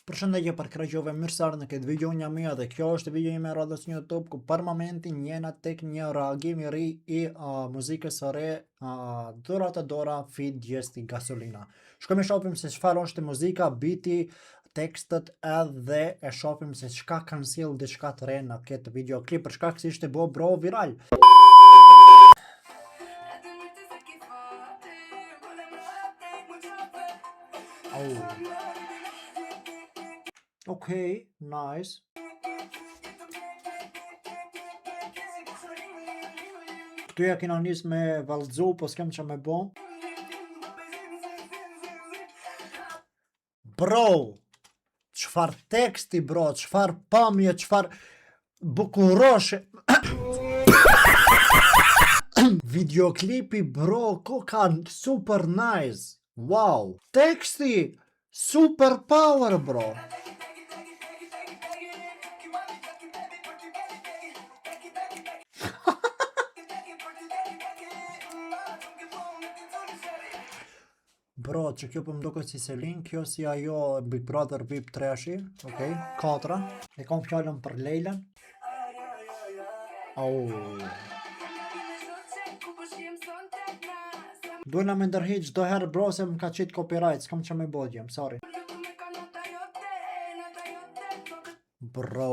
Përshëndetje për krejqove mirësar në këtë video një mija dhe kjo është video ime radhës një YouTube ku për momentin njena tek një reagim i ri i muzikës së re Dora të Dora feat Gjesti Gasolina. Shkojmë e shohim se çfarë është muzika, biti, tekstet edhe e shohim se çka kanë sjell diçka të re në këtë videoklip për shkak se ishte bro viral. Okay, nice. Këtu ja kena nis me vallëzu, po s'kem që me bo. Bro, çfar teksti bro, çfar pamje, çfar bukuroshe. Videoklipi bro, koka super nice. Wow, teksti super power bro. Bro, që kjo për më duket si Selin, kjo si ajo Big Brother VIP 3-shi, okej, 4, e kom fjallën për Lejlen. Duena me ndërhiq do herë bro se më ka qitë copyright, s'kam që me bodjem, sorry. Bro,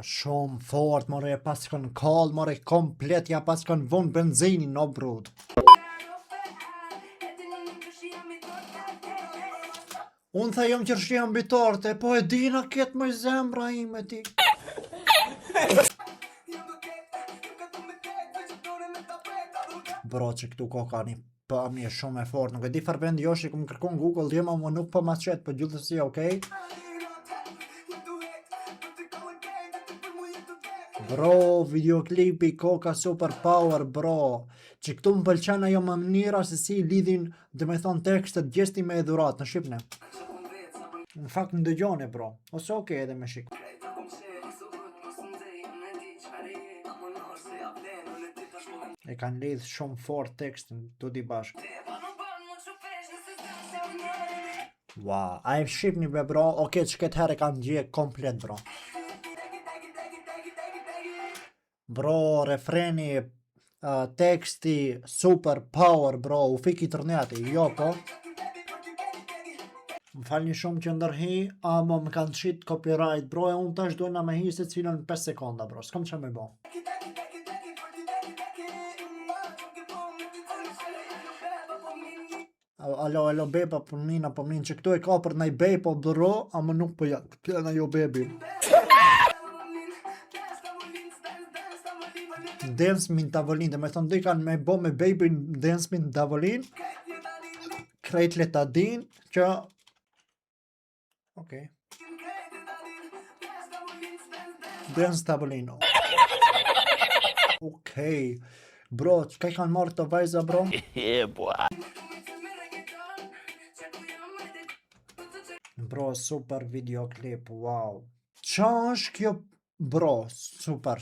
shumë fort, more e pas kanë kall, more komplet, ja pas kanë vonë benzinin, no brud. Unë tha jom qërshi ambitorte, po e dina ketë më zemra ime ti. Bro që këtu koka një pëmje shumë e fort, nuk e di farë vendi joshi këmë kërkon Google, jema më nuk për ma qetë, për gjithësi, okej? Bro, videoklipi, koka super power, bro. Që këtu më pëlqen ajo më mënyra se si lidhin, dhe me thonë tekstet Gjesti me edhurat në Shqipne. Në fakt në dëgjone, bro. Ose okej edhe me shik. E kanë lidh shumë fort tekstin, tu di bashkë. Wow, a e shqipni be bro, okej që këtë herë e kanë gjie komplet bro. Bro, refreni, teksti, super power bro, u fik interneti, jo po. Më falni shumë që ndërhi, ama më kanë qit copyright bro, e unë tash dojna me hi se cilën 5 sekonda bro, s'kam që me bo. Alo, beba për mina, që këtu e ka për nej bebo bro, ama nuk për jatë, këna jo bebi. Dance min tavolin, dhe me thonë dhe kanë me bo me baby dance min tavolin. Krejt le ta din, që... Okej. Dance tavolin. Okej. Bro, që kanë marrë të vajza bro? Bro, super videoklip, wow. Qa është kjo? Bro, super,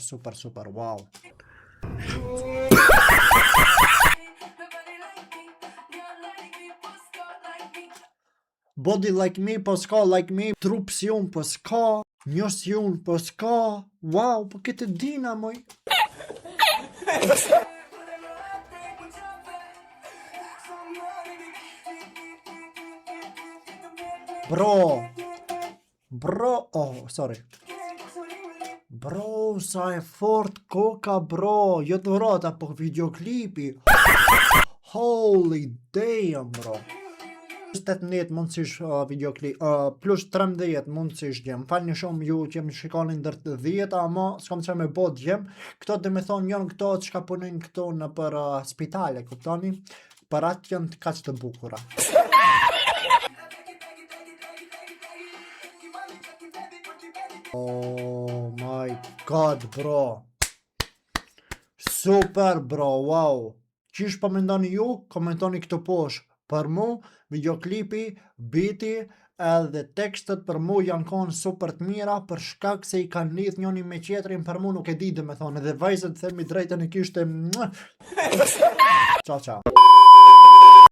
wow. Body like me, po s'ka like me. Trup si unë, po s'ka. Njës si unë, po s'ka. Wow, po këtë dina, moj. Bro, oh, sorry. Bro, sa e fort koka bro, jo të vrata po videoklipi. Holy damn bro. Plus 18 mundësish videoklip, plus 13 mundësish gjem. Falni shumë ju që më shikoni ndër 10, ama s'kam që me bot gjem. Këto dhe me thonë njën këto që ka punin këto në për spitale, këtoni, për atë janë të kaq të bukura. Oh my god bro. Super bro, wow. Qish po mendoni ju? Komentoni këtu poshtë. Për mu, videoklipi, biti, edhe tekstet për mu janë konë super të mira për shkak se i kanë lidh njoni me qetrin, për mu nuk e di dhe me thonë, edhe vajzët themi drejtën e kishte. Ciao.